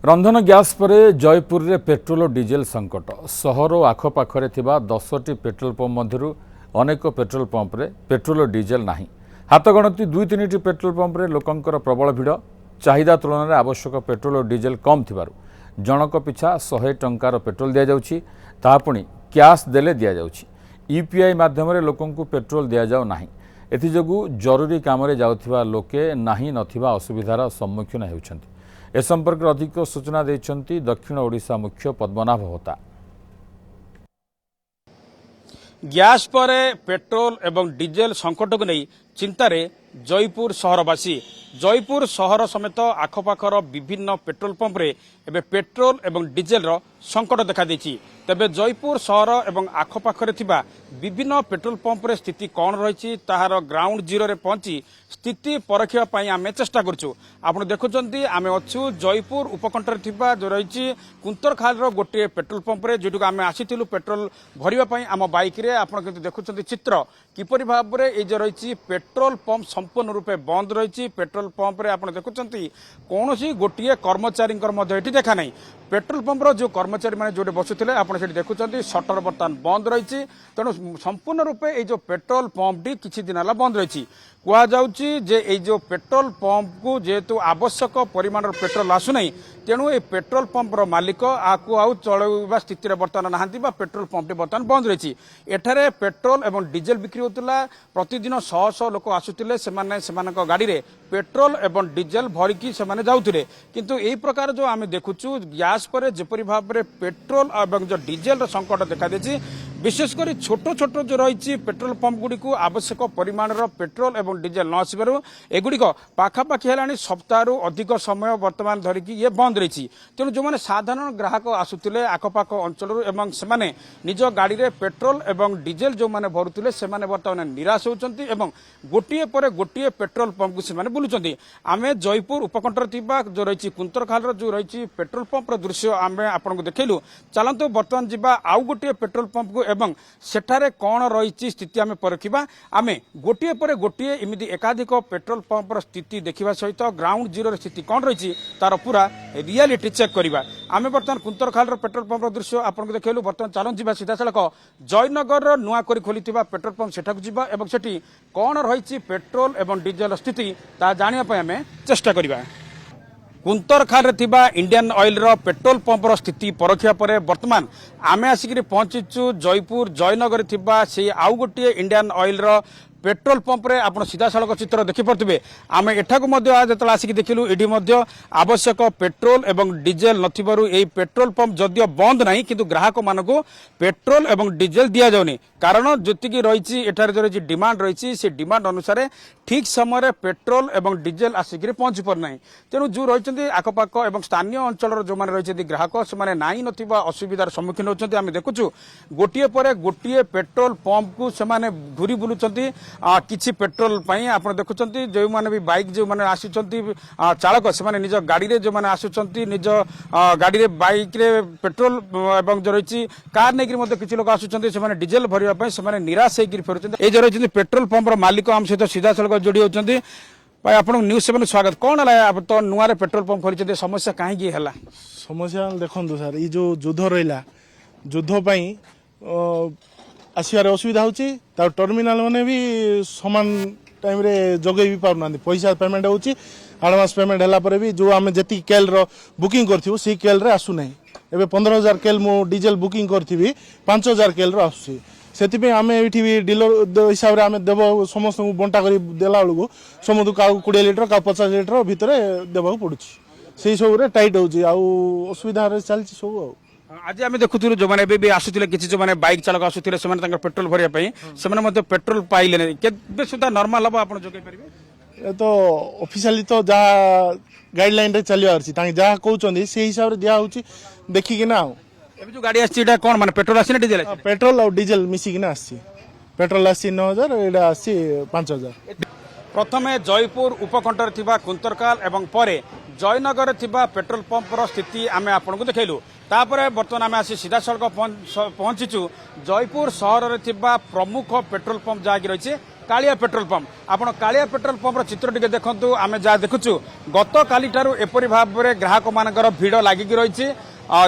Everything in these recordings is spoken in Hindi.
रंधन गैस पर जयपुर रे पेट्रोल और डीजेल संकट सहर और आखपाखे 10टी पेट्रोल पंप मध्य अनेक पेट्रोल पंप रे पेट्रोल और डीजेल नाही। हाथ गणती 2-3टी पेट्रोल पंप रे लोकंकर प्रबल भिड़ चाहिदा तुलन में आवश्यक पेट्रोल और डीजेल कम थिबारु जनक पिछा 100 टंकार पेट्रोल दि जाउछि ता पुणी कैश देले दि जाउछि। यूपीआई माध्यम रे लोकंकु पेट्रोल दि जाउ नाही। एथिजोगु जरूरी काम रे जाउथिबा लोके नाही नथिबा असुविधार सम्मुखीन हेउछन्ति। ए संपर्क में अधिक सूचना देइछन्ति दक्षिण ओडिशा मुख्य पद्मनाभ होता। गैस पर पेट्रोल एवं डीजेल संकट को नहीं चिंतार जयपुर सहरवासी। जयपुर सहर समेत आखपाखर विभिन्न पेट्रोल पंप रे एबे पेट्रोल एवं डीजेल संकट देखा देछि। तेबे जयपुर सहर एवं आखपाखरे थिबा विभिन्न पेट्रोल पंप रे स्थिति कौन रही ताहार ग्राउंड जीरो रे पहुंची स्थिति परखिया पई आमे चेष्टा करछु। आपण देखुचंती आमे अछु जयपुर उपकंठरे थिबा जो रही कुंतरखाल रो गोटे पेट्रोल पंप रे जेटुक आमे आसीथिलु पेट्रोल भरिबा पई आम बाइक रे। आपण किंतु देखुचंती चित्र किपरि भाव रे ए जो रही पेट्रोल पंप संपूर्ण रूपे बंद रही। पेट्रोल पंप रे आपण देखुचंती कोनोसी गोटिए कर्मचारी मध्य एठी देखा नहीं। पेट्रोल पंप रो जो कर्मचारी माने जोटे बसुथिले आपण सेठी देखुचंती शटर बर्तमान बंद रही। तेणु संपूर्ण रूपे ए जो पेट्रोल पंप टी किछि दिन हला बंद रही। कुआ जाउची जे ए जो पेट्रोल पंप को जेहेतु आवश्यक परिमाण पेट्रोल आसु नहीं तेणु ए पेट्रोल पंप रो मालिक आकु आउ चलैबा स्थिति रे बर्तमान नाहंती बा पेट्रोल पंप टी बर्तमान बंद रही। एठारे पेट्रोल एवं डीजेल बिक्री होतला प्रतिदिन 100 लोक आसुतिले सेमाने सेमानक गाड़ी रे पेट्रोल एवं डीजेल भरिकी सेमाने जाउथिले। किंतु एई प्रकार जो आमे देखुछु गैस पर जेपरि भाव रे पेट्रोल एवं जो डीजेल रो संकट देखा देछि विशेषकर छोट छोट जो रही पेट्रोल पंप गुड़ी को आवश्यक परिमाण पेट्रोल एवं डीजेल न आसबार एगुड़िक पाखापाखि है सप्ताह अधिक समय बर्तमान धरिकी ये बंद रही। तेणु जो मैंने साधारण ग्राहक आसुले आखपाख अंचल एवं से निज गाड़ी में पेट्रोल एवं डीजेल जो मैंने भरुले से बर्तमान निराश होती गोटे पर गोटे पेट्रोल पंप को से बुलूं। आम जयपुर उपकंठर जो रही कुंतरखाल जो रही पेट्रोल पंप दृश्य आम आपको देखलु। चलतु बर्तमान जावा आउ गोटे पेट्रोल पंप को एवं सेठारे कौन रही स्थिति आम परखिबा। आम गोटे पर गोटे इमिदी एकाधिक पेट्रोल पंपर स्थिति देखा सहित ग्राउंड जीरो स्थिति कौन रही तार पूरा रियलिटी चेक करवा। आम बर्तमान कुंतरखाल पेट्रोल पंपर दृश्य आपको देखलु। बर्तमान चलूँ जा सीधा सड़क जयनगर नुआ कर खोली पेट्रोल पंप सेठाकु जिबा एवं सेठी कौन रही पेट्रोल एवं डीजेल स्थिति ता जानिया आम चेष्टा करवा। कुंतरखाल थिबा इंडियन ऑयल रो पेट्रोल पंप रो स्थिति परखिया परे वर्तमान आमे आसिक पहुंचीचु जयपुर जयनगर थिबा से आउ गोटे इंडियन ऑयल रो पेट्रोल पंप रे आपण सीधा सड़क चित्र देखि पड़थिबे। आम एठाकु मध्य जतला आसिक देखिलु एडी मध्य आवश्यक पेट्रोल एवं डीजेल नथिबारु एई पेट्रोल पंप जदियो बंद नाही किंतु ग्राहक मानको पेट्रोल एवं डीजेल दिया जाउनी। कारण जतिकी रही एठारे जो डिमांड रही से डिमांड अनुसार ठीक समय पेट्रोल एवं डीजेल आसिक पहुंची पार ना। तेणु जो रही आखपाख एवं स्थानीय अंचल जो मैंने रही ग्राहक से नाई नथिबा असुविधार सम्मुखीन होती। आम देखुचु गोटे पर गोटे पेट्रोल पंप को से घूरी बुलूं किछि पेट्रोल पाई। आप देखुं जो मैंने भी बाइक जो मैंने आसुंच चालक से निज गाड़ी रे जो मैंने आसुंच निज गाड़ी रे बाइक रे पेट्रोल एवं जो रही कार नहीं कि लोग आसुंच से डीजेल भरवा से निराश होकर फेरुंट। जो रही पेट्रोल पंपर मालिक आम सहित सीधा सड़क जोड़ी होती। भाई आप न्यूज 7 स्वागत। कौन है तो नुआ पेट्रोल पंप खोली समस्या कहीं है समस्या देखो सर ये जो युद्ध रहा युद्ध आसबार असुविधा होची टर्मिनाल मैंने भी समान टाइम रे जगै भी पारना पैसा पेमेंट होची एडवांस पेमेंट है पर भी जो आम जी केल बुकिंग करूँ सी केल रे आसु नहीं। एवं 15,000 केल मु डीजेल बुकिंग करी 5,000 केल आसूँ से आम ये भी डीलर हिसाब से आम देव समस्त बंटा कर देला बेलू समस्त का 20 लिटर का 50 लिटर भितर देवा पड़ू से सब टाइट होसुविधा चलती सब। आज आम देखुलु जो मैंने भी आसुले कि जो मैंने बाइक चालक आसुले से पेट्रोल भरवाई से पेट्रोल पाइले के सुधा नॉर्मल हम आप जोगे पारे तो ऑफिशियली तो जहाँ गाइडलाइन रे चलिया जहाँ कहते से हिसाब से दिया देखिकिना जो गाड़ी आसी कौन माने पेट्रोल आसी ना डीजेल पेट्रोल और डीजेल मिसिकिना आसी पेट्रोल आसी 9,000 एटा आसी 5,000। प्रथमे जयपुर उपकंठर थिबा कुंतरकाल एवं परे जयनगर थिबा पेट्रोल पंप रो स्थिति आमे आपनको देखैलु। तापरे वर्तमान आमे आसी सीधा सड़क पहुंचीचु जयपुर सहर रे थिबा प्रमुख पेट्रोल पंप जागी रही कालिया पेट्रोल पंप आपण कालिया पेट्रोल पंप चित्र टिके देखंतु आमे जा देखुछु गत काली ठारू एपरि भाव रे ग्राहक मानकर भीड़ लागिकी रहिछि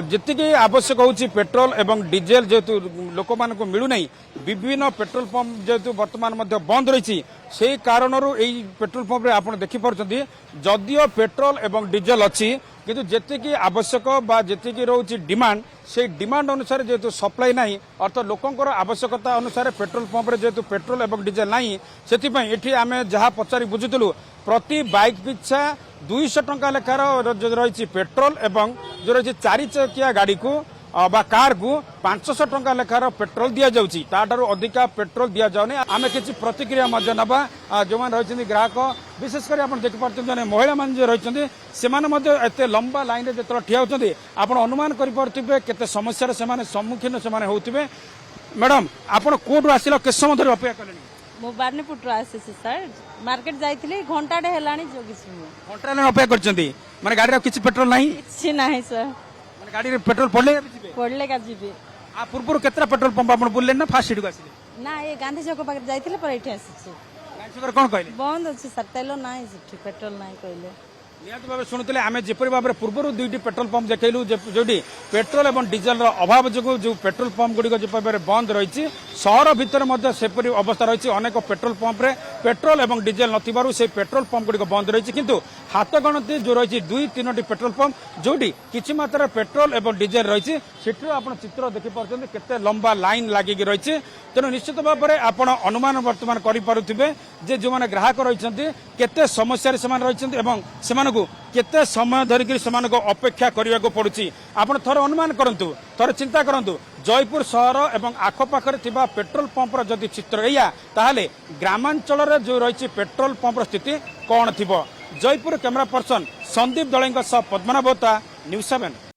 जेतिकी आवश्यक होछि पेट्रोल एवं डीजेल जेतु लोक मान को मिलु नहीं विभिन्न पेट्रोल पंप जेतु वर्तमान मध्य बंद रही से कारणरू एई पेट्रोल पंप रे आपण देखि परछथि जदियो पेट्रोल एवं डीजेल अछि किंतु जेतिकी आवश्यक बा जेतिकी रहउछि डिमांड से डिमांड अनुसार जेतु सप्लाई नाही अर्थात लोकंकर आवश्यकता अनुसार पेट्रोल पंप रे जेतु पेट्रोल एवं डीजेल नाही सेति एठी आमे जहा पचारि बुझुतलु प्रति बाइक पिछा 200 टंका लेखार रही पेट्रोल एवं जो रही 4 चकिया गाड़ी को बा कार को 500 टंका लेखार पेट्रोल दि जाउछि ताठारु अधिका पेट्रोल दि जाउनी आमे किछि प्रतिक्रिया मध्य नबा जो मान रहिछन्ती ग्राहक विशेष कर आपण देखि पारछन्ती जने महिला मान जे रहिछन्ती सेमाने मध्य एते लंबा लाइन रे जेतरा ठिया होछन्ती आपण अनुमान करि परथिबे केते समस्या रे सेमाने सम्मुखीन सेमाने होउथिबे मैडम आपण कोड आसिलो के समय धरि अपेक्षा करलेनी मु बारनेपुर आसी सर मार्केट जाइथिली घंटाडे हेलानी जोगिस घंटा ले अपेक्षा करछन्ती माने गाड़ी रे किछि पेट्रोल नाही किछि नाही सर माने गाड़ी रे पेट्रोल पड़ले जिबे पड़ले का जीबे आ पूर्व केतरा पेट्रोल पंप आपण बुलले ना फास्ट सीट को आसिले ना ये गांधी चौक पाखे जाइथिले पर एठी आसी गाड़ी सकर कोन कहले बंद अछि सर तेलो नाही सेठी पेट्रोल नाही कहले निहत भाव शुणुले आम जपरी भाव में पूर्व दुईटी पेट्रोल पंप देखलु जो पेट्रोल और डीजेल अभाव जो जो पेट्रोल पंप गुड़िक जो भाव में बंद रही सहर भितर सेपरी अवस्था रही अनेक पेट्रोल पंप रे पेट्रोल और डीजेल नथिबारु से पेट्रोल पंप गुड़िक बंद रही किंतु हाथ गणति जो रही 2-3टी पेट्रोल पंप जोटी किछि मात्रा पेट्रोल और डीजेल रही सेठू आप चित्र देखिपारे केते लंबा लाइन लगिकी रही तेणु निश्चित भाव में आप अनुमान बर्तमान करें जे जो मैंने ग्राहक रही केते समस्या रही केते समय धरिकी अपेक्षा करने को पड़ुछि आपण थोड़े अनुमान करंतु थोड़े चिंता करंतु जयपुर सहर एवं आखपाखरे थिबा पेट्रोल पंपर जदि चित्र एया ताहले ग्रामांचल रे जो रही पेट्रोल पंपर स्थिति कौन थिबो जयपुर कैमरा पर्सन संदीप दलेंग सह पद्मनाभता न्यूज 7।